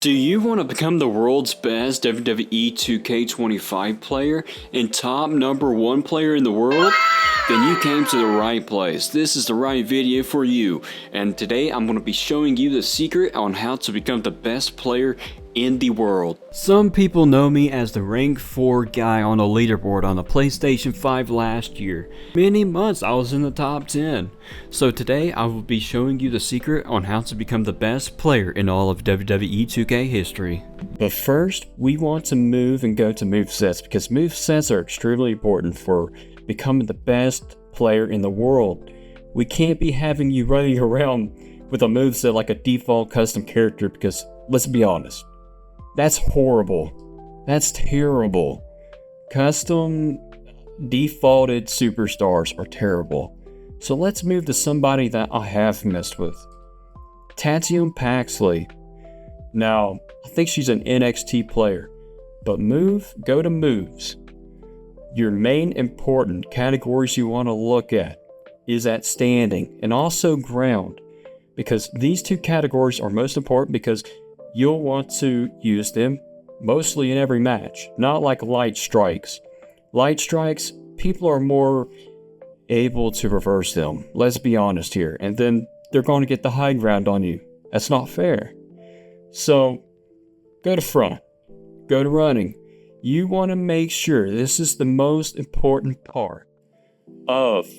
Do you want to become the world's best WWE 2K25 player and top #1 player in the world? Then you came to the right place. This is the right video for you. And today I'm going to be showing you the secret on how to become the best player in the world. Some people know me as the rank 4 guy on the leaderboard on the PlayStation 5 last year. Many months I was in the top 10. So today I will be showing you the secret on how to become the best player in all of WWE 2K history. But first, we want to move and go to movesets because movesets are extremely important for becoming the best player in the world. We can't be having you running around with a moveset like a default custom character because, let's be honest, that's horrible. That's terrible. Custom defaulted superstars are terrible. So let's move to somebody that I have messed with. Tatum Paxley. Now, I think she's an NXT player. But go to moves. Your main important categories you want to look at is at standing and also ground. Because these two categories are most important because you'll want to use them mostly in every match, not like light strikes. Light strikes, people are more able to reverse them, let's be honest here, and then they're going to get the high ground on you. That's not fair. So, go to front, go to running. You want to make sure this is the most important part of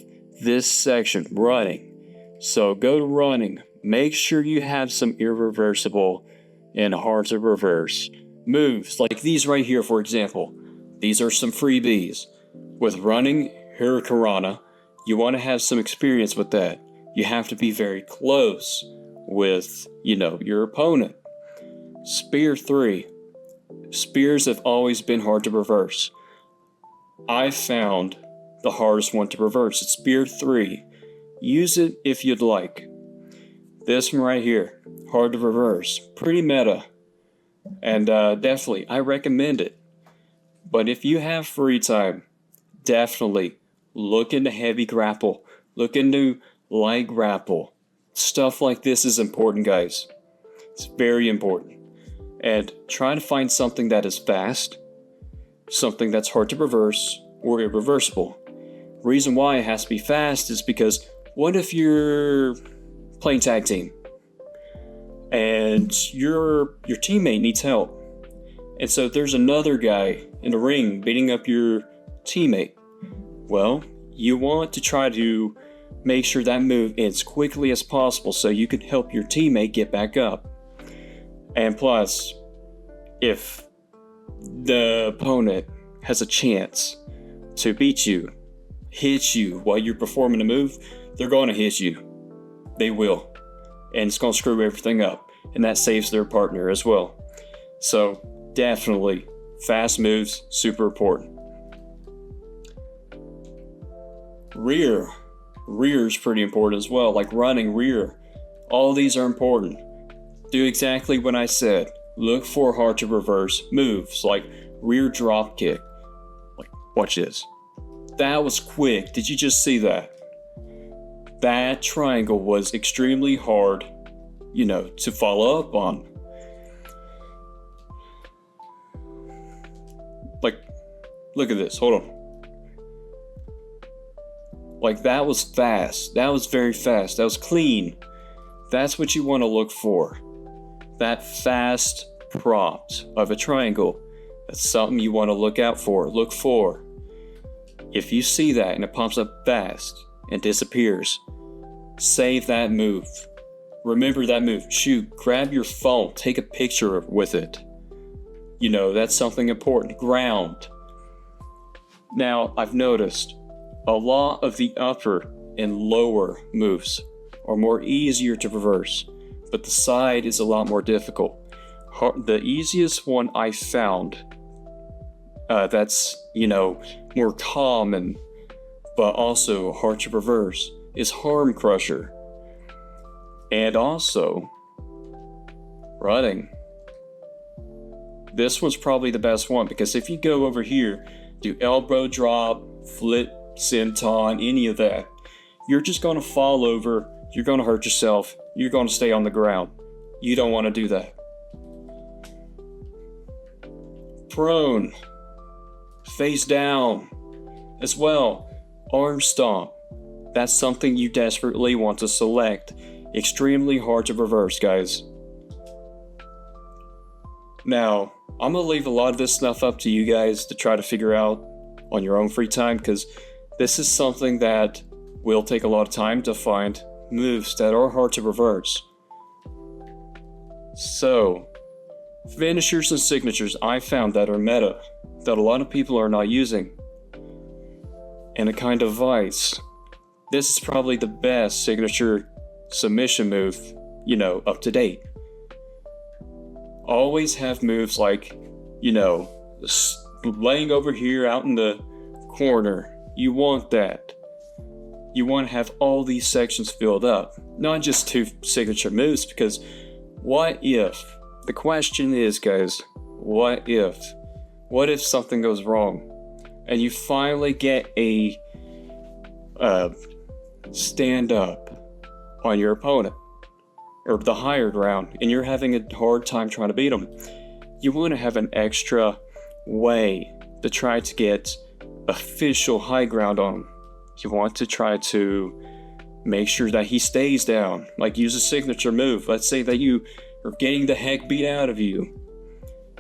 this section, running. So go to running, make sure you have some irreversible and hard to reverse moves like these right here, for example. These are some freebies. With running Hurricanrana, you want to have some experience with that. You have to be very close with, your opponent. Spear 3. Spears have always been hard to reverse. I found the hardest one to reverse. It's Spear 3. Use it if you'd like. This one right here, hard to reverse. Pretty meta. And definitely, I recommend it. But if you have free time, definitely look into heavy grapple. Look into light grapple. Stuff like this is important, guys. It's very important. And try to find something that is fast, something that's hard to reverse, or irreversible. Reason why it has to be fast is because what if you're playing tag team and your teammate needs help, and so there's another guy in the ring beating up your teammate? Well, you want to try to make sure that move ends quickly as possible so you can help your teammate get back up. And plus, if the opponent has a chance to beat you, hit you while you're performing a move, they're going to hit you. They will. And it's going to screw everything up. And that saves their partner as well. So, definitely, fast moves, super important. Rear. Rear is pretty important as well, like running rear. All these are important. Do exactly what I said. Look for hard to reverse moves like rear drop kick. Like, watch this. That was quick. Did you just see that? That triangle was extremely hard, to follow up on. Like, look at this. Hold on. Like, that was fast. That was very fast. That was clean. That's what you want to look for. That fast prompt of a triangle. That's something you want to look out for. Look for. If you see that and it pops up fast and disappears, save that move. Remember that move. Shoot, grab your phone, take a picture with it. That's something important. Ground. Now, I've noticed a lot of the upper and lower moves are more easier to reverse, but the side is a lot more difficult. The easiest one I found that's, more common, but also hard to reverse, is Harm Crusher. And also, running. This one's probably the best one, because if you go over here, do elbow drop, flip, senton, any of that, you're just going to fall over, you're going to hurt yourself, you're going to stay on the ground. You don't want to do that. prone, face down, as well, arm stomp. That's something you desperately want to select. Extremely hard to reverse, guys. Now, I'm going to leave a lot of this stuff up to you guys to try to figure out on your own free time, because this is something that will take a lot of time to find moves that are hard to reverse. So, finishers and signatures I found that are meta, that a lot of people are not using. And a kind of vice. This is probably the best signature submission move, up to date. Always have moves like, laying over here out in the corner. You want that. You want to have all these sections filled up, not just 2 signature moves, because what if? The question is, guys, what if? What if something goes wrong and you finally get a stand up on your opponent or the higher ground and you're having a hard time trying to beat them? You want to have an extra way to try to get official high ground on him. You want to try to make sure that he stays down, like use a signature move. Let's say that you are getting the heck beat out of you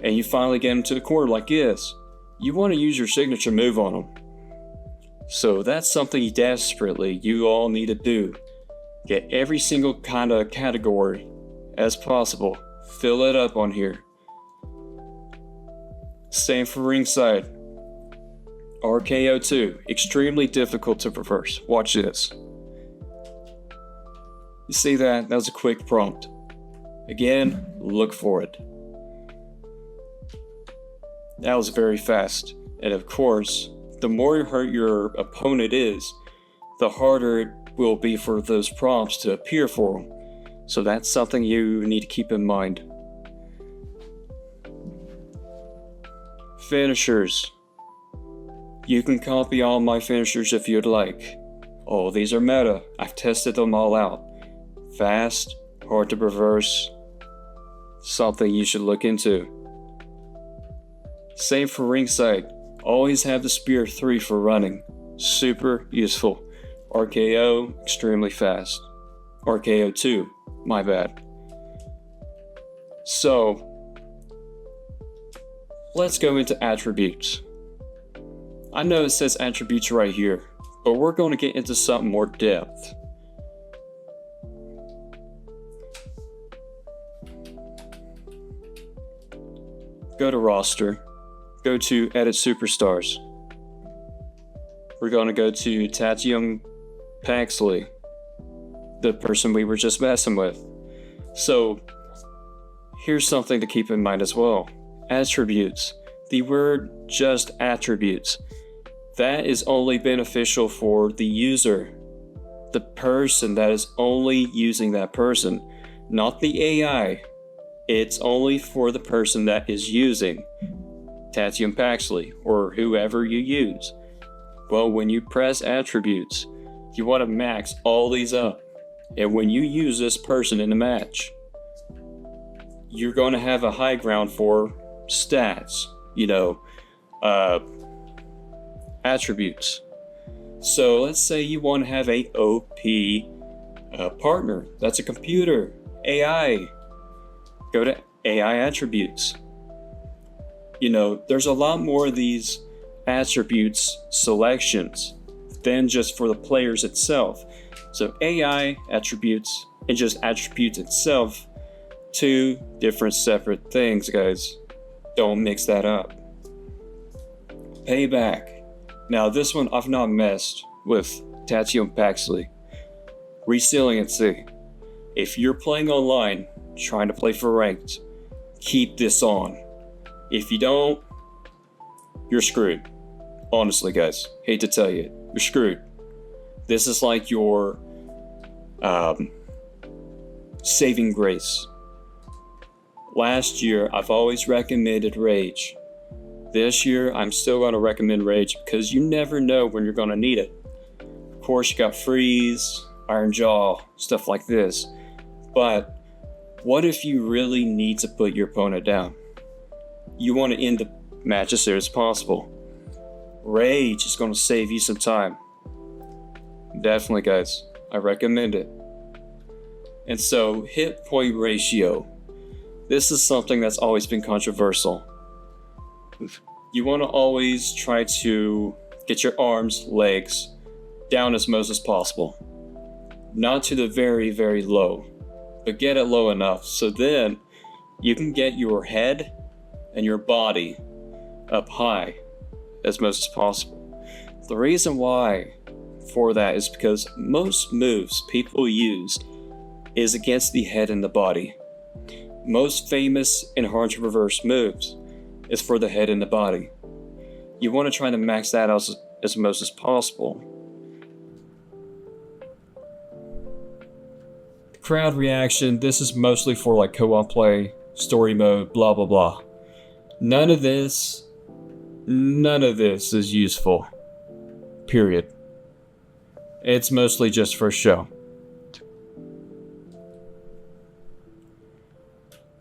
and you finally get him to the corner like this. You want to use your signature move on him. So that's something you all need to do. Get every single kind of category as possible. Fill it up on here. Same for ringside. RKO 2, extremely difficult to reverse. Watch this. You see that? That was a quick prompt. Again, look for it. That was very fast. And of course, the more hurt your opponent is, the harder it will be for those prompts to appear for them. So that's something you need to keep in mind. Finishers. You can copy all my finishers if you'd like. All these are meta. I've tested them all out. Fast, hard to reverse. Something you should look into. Same for ringside. Always have the spear 3 for running. Super useful. RKO, extremely fast. RKO 2, my bad. So, let's go into attributes. I know it says attributes right here, but we're going to get into something more depth. Go to roster. Go to edit superstars. We're going to go to Tatium Paxley, the person we were just messing with. So, here's something to keep in mind as well. Attributes. The word just attributes. That is only beneficial for the user. The person that is only using that person, not the AI. It's only for the person that is using Tatium Paxley or whoever you use. Well, when you press attributes, you want to max all these up. And when you use this person in a match, you're going to have a high ground for stats, attributes. So let's say you want to have a OP partner. That's a computer, AI. Go to AI attributes. There's a lot more of these attributes selections than just for the players itself. So AI attributes and just attributes itself, 2 different separate things, guys. Don't mix that up. Payback. Now this one I've not messed with Tatium Paxley. Resiliency. If you're playing online, trying to play for ranked, keep this on. If you don't, you're screwed. Honestly, guys, hate to tell you, you're screwed. This is like your saving grace. Last year, I've always recommended Rage. This year, I'm still going to recommend Rage because you never know when you're going to need it. Of course, you got Freeze, Iron Jaw, stuff like this. But what if you really need to put your opponent down? You want to end the match as soon as possible. Rage is going to save you some time. Definitely, guys. I recommend it. And so, hit point ratio. This is something that's always been controversial. You want to always try to get your arms, legs down as much as possible. Not to the very, very low, but get it low enough so then you can get your head and your body up high as much as possible. The reason why for that is because most moves people use is against the head and the body. Most famous and hard to reverse moves is for the head and the body. You want to try to max that out as much as possible. Crowd reaction, this is mostly for like co-op play, story mode, blah blah blah. None of this is useful. Period. It's mostly just for show.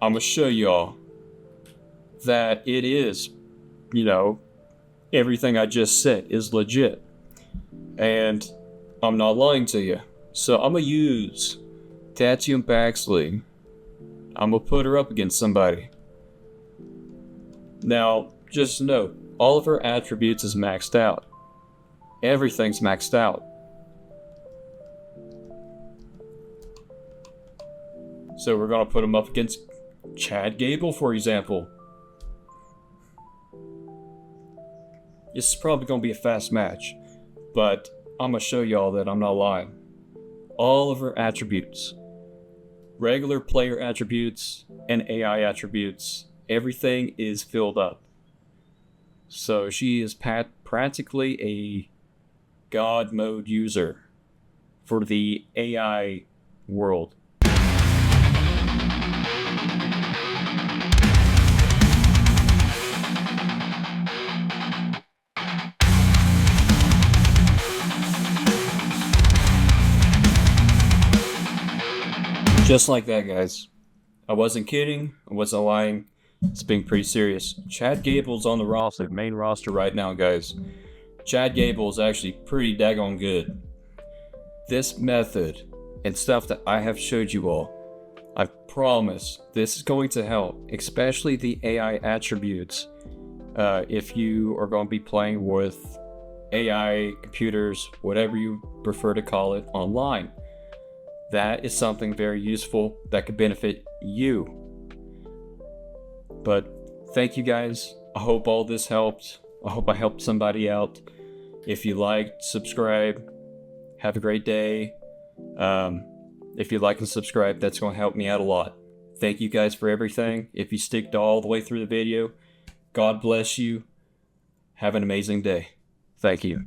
I'm gonna show y'all that it is, everything I just said is legit. And I'm not lying to you. So I'm gonna use Tatum Baxley. I'm gonna put her up against somebody. Now, just note, all of her attributes is maxed out. Everything's maxed out. So we're gonna put him up against Chad Gable, for example. This is probably gonna be a fast match, but I'm gonna show y'all that I'm not lying. All of her attributes, regular player attributes and AI attributes, everything is filled up. So she is practically a God mode user for the AI world. Just like that, guys. I wasn't kidding. I wasn't lying. It's being pretty serious. Chad Gable's on the roster, main roster right now, guys. Chad Gable is actually pretty daggone good. This method and stuff that I have showed you all, I promise this is going to help, especially the AI attributes. If you are going to be playing with AI, computers, whatever you prefer to call it, online. That is something very useful that could benefit you. But thank you guys. I hope all this helped. I hope I helped somebody out. If you liked, subscribe. Have a great day. If you like and subscribe, that's going to help me out a lot. Thank you guys for everything. If you sticked all the way through the video, God bless you. Have an amazing day. Thank you.